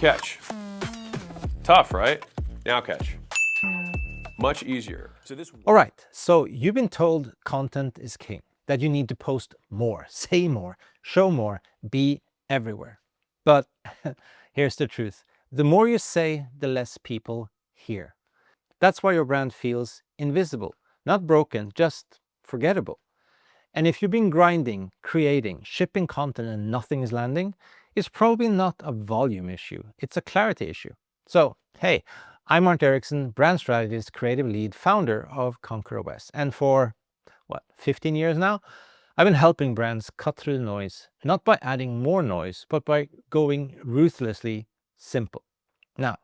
Catch. Tough, right? Now catch. Much easier. All right, so you've been told content is king, that you need to post more, say more, show more, be everywhere. But here's the truth. The more you say, the less people hear. That's why your brand feels invisible, not broken, just forgettable. And if you've been grinding, creating, shipping content and nothing is landing, it's probably not a volume issue, it's a clarity issue. So, hey, I'm Mark Erickson, brand strategist, creative lead, founder of Conquer OS. And for, 15 years now, I've been helping brands cut through the noise, not by adding more noise, but by going ruthlessly simple. Now,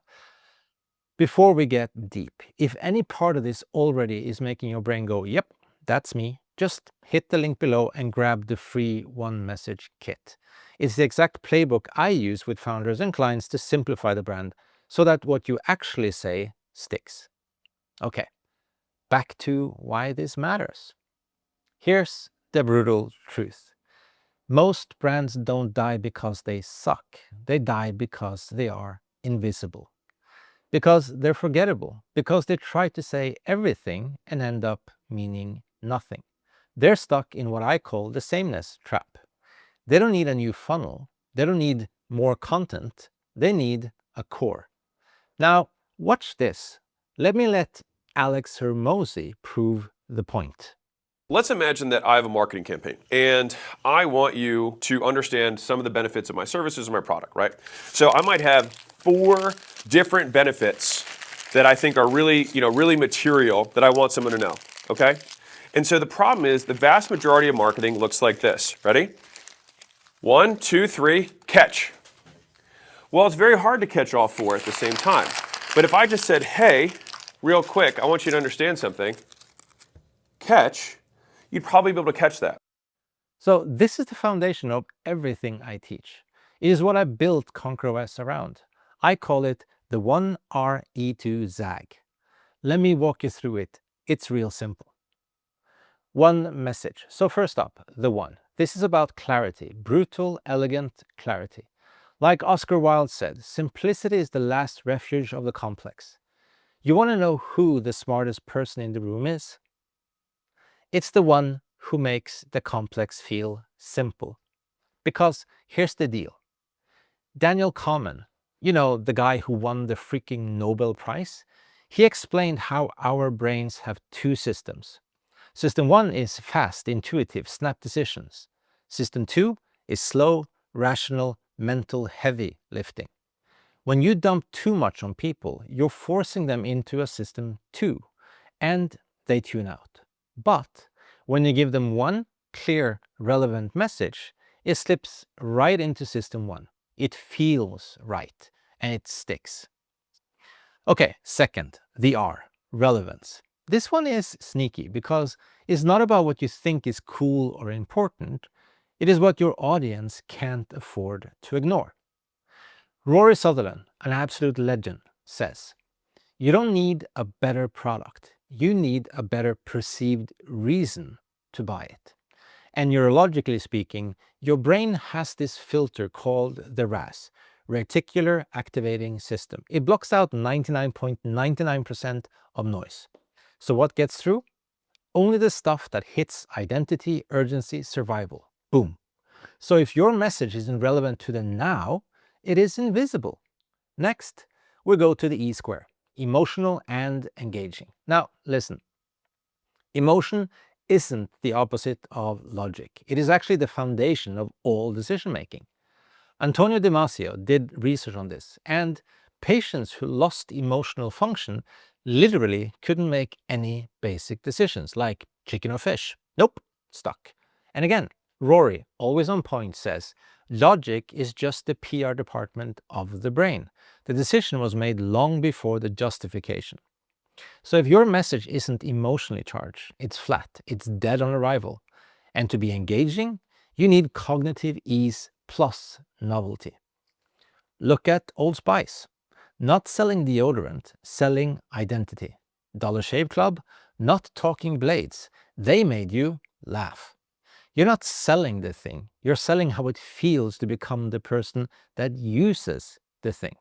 before we get deep, if any part of this already is making your brain go, yep, that's me, just hit the link below and grab the free one message kit. It's the exact playbook I use with founders and clients to simplify the brand so that what you actually say sticks. Okay, back to why this matters. Here's the brutal truth. Most brands don't die because they suck. They die because they are invisible. Because they're forgettable. Because they try to say everything and end up meaning nothing. They're stuck in what I call the sameness trap. They don't need a new funnel. They don't need more content. They need a core. Now, watch this. Let me let Alex Hormozi prove the point. Let's imagine that I have a marketing campaign and I want you to understand some of the benefits of my services and my product, right? So I might have 4 different benefits that I think are really material that I want someone to know, okay? And so the problem is the vast majority of marketing looks like this. Ready? 1, 2, 3, catch. Well, it's very hard to catch all 4 at the same time. But if I just said, hey, real quick, I want you to understand something, catch, you'd probably be able to catch that. So this is the foundation of everything I teach. It is what I built Conquer OS around. I call it the 1RE2 ZAG. Let me walk you through it. It's real simple. One message. So first up, the one. This is about clarity, brutal, elegant clarity. Like Oscar Wilde said, simplicity is the last refuge of the complex. You want to know who the smartest person in the room is? It's the one who makes the complex feel simple. Because here's the deal. Daniel Kahneman, you know, the guy who won the freaking Nobel Prize, he explained how our brains have 2 systems. System 1 is fast, intuitive, snap decisions. System 2 is slow, rational, mental, heavy lifting. When you dump too much on people, you're forcing them into a system 2, and they tune out. But when you give them one clear, relevant message, it slips right into system 1. It feels right, and it sticks. Okay, second, the R, relevance. This one is sneaky because it's not about what you think is cool or important. It is what your audience can't afford to ignore. Rory Sutherland, an absolute legend, says, you don't need a better product. You need a better perceived reason to buy it. And neurologically speaking, your brain has this filter called the RAS, Reticular Activating System. It blocks out 99.99% of noise. So what gets through? Only the stuff that hits identity, urgency, survival. Boom. So if your message isn't relevant to the now, it is invisible. Next, we go to the E square, emotional and engaging. Now, listen. Emotion isn't the opposite of logic. It is actually the foundation of all decision-making. Antonio Damasio did research on this, and patients who lost emotional function literally couldn't make any basic decisions, like chicken or fish. Nope, stuck. And again, Rory, always on point, says, logic is just the PR department of the brain. The decision was made long before the justification. So if your message isn't emotionally charged, it's flat, it's dead on arrival. And to be engaging, you need cognitive ease plus novelty. Look at Old Spice. Not selling deodorant, selling identity. Dollar Shave Club, not talking blades. They made you laugh. You're not selling the thing, you're selling how it feels to become the person that uses the thing.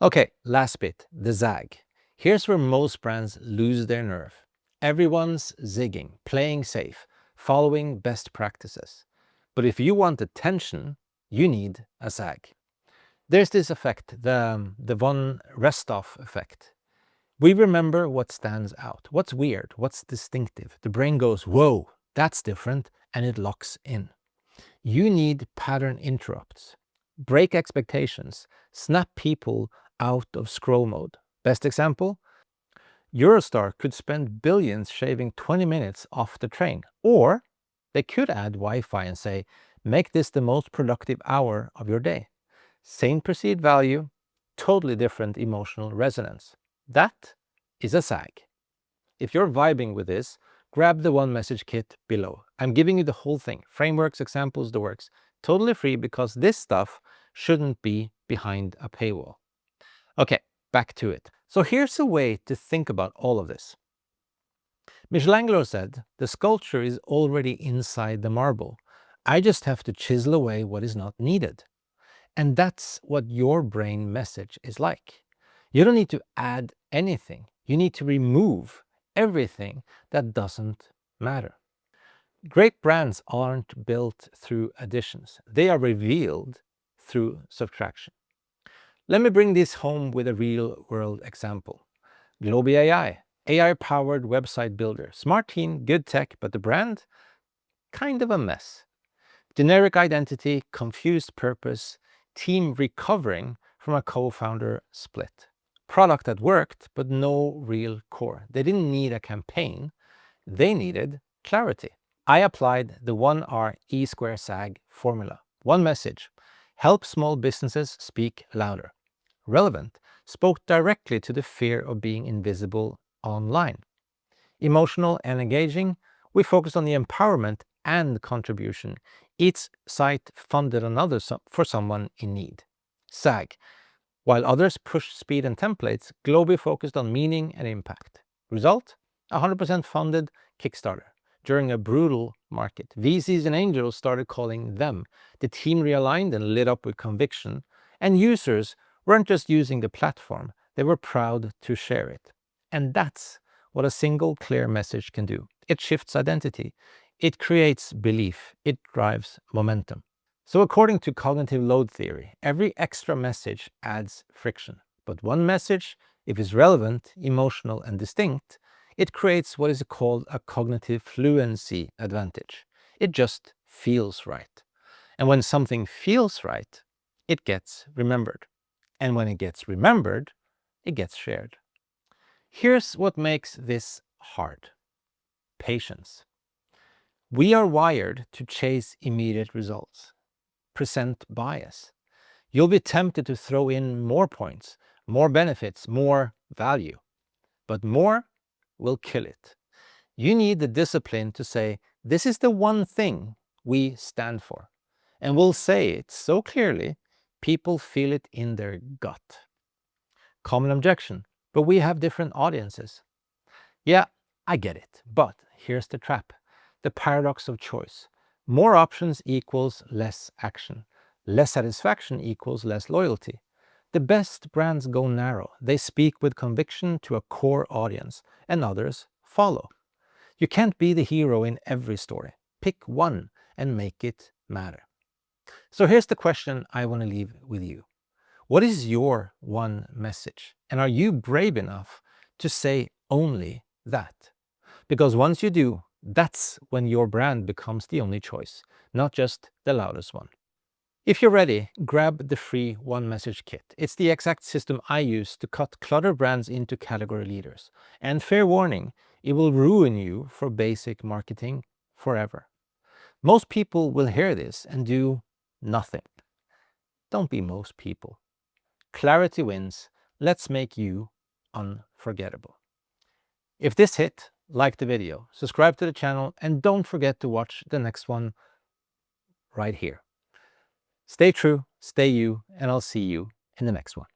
Okay, last bit, the zag. Here's where most brands lose their nerve. Everyone's zigging, playing safe, following best practices. But if you want attention, you need a zag. There's this effect, the von Restov effect. We remember what stands out, what's weird, what's distinctive. The brain goes, whoa, that's different, and it locks in. You need pattern interrupts. Break expectations. Snap people out of scroll mode. Best example? Eurostar could spend billions shaving 20 minutes off the train. Or they could add Wi-Fi and say, make this the most productive hour of your day. Same perceived value, totally different emotional resonance. That is a zag. If you're vibing with this, grab the one message kit below. I'm giving you the whole thing, frameworks, examples, the works, totally free, because this stuff shouldn't be behind a paywall. Okay, back to it. So here's a way to think about all of this. Michelangelo said, the sculpture is already inside the marble. I just have to chisel away what is not needed. And that's what your brain message is like. You don't need to add anything. You need to remove everything that doesn't matter. Great brands aren't built through additions. They are revealed through subtraction. Let me bring this home with a real-world example. Globi AI, AI-powered website builder. Smart team, good tech, but the brand? Kind of a mess. Generic identity, confused purpose, team recovering from a co-founder split. Product that worked, but no real core. They didn't need a campaign. They needed clarity. I applied the 1R E square SAG formula. One message: help small businesses speak louder. Relevant spoke directly to the fear of being invisible online. Emotional and engaging, we focused on the empowerment and contribution. Each site funded another for someone in need. SAG. While others pushed speed and templates, Globi focused on meaning and impact. Result? 100% funded Kickstarter. During a brutal market, VCs and angels started calling them. The team realigned and lit up with conviction, and users weren't just using the platform, they were proud to share it. And that's what a single clear message can do. It shifts identity, it creates belief, it drives momentum. So according to cognitive load theory, every extra message adds friction. But one message, if it's relevant, emotional, and distinct, it creates what is called a cognitive fluency advantage. It just feels right. And when something feels right, it gets remembered. And when it gets remembered, it gets shared. Here's what makes this hard: patience. We are wired to chase immediate results, present bias. You'll be tempted to throw in more points, more benefits, more value. But more will kill it. You need the discipline to say, this is the one thing we stand for. And we'll say it so clearly, people feel it in their gut. Common objection: but we have different audiences. Yeah, I get it, but here's the trap. The paradox of choice. More options equals less action. Less satisfaction equals less loyalty. The best brands go narrow. They speak with conviction to a core audience, and others follow. You can't be the hero in every story. Pick one and make it matter. So here's the question I want to leave with you. What is your one message? And are you brave enough to say only that? Because once you do, that's when your brand becomes the only choice, not just the loudest one. If you're ready, grab the free One Message Kit. It's the exact system I use to cut clutter brands into category leaders. And fair warning, it will ruin you for basic marketing forever. Most people will hear this and do nothing. Don't be most people. Clarity wins. Let's make you unforgettable. If this hit, like the video, subscribe to the channel, and don't forget to watch the next one right here. Stay true, stay you, and I'll see you in the next one.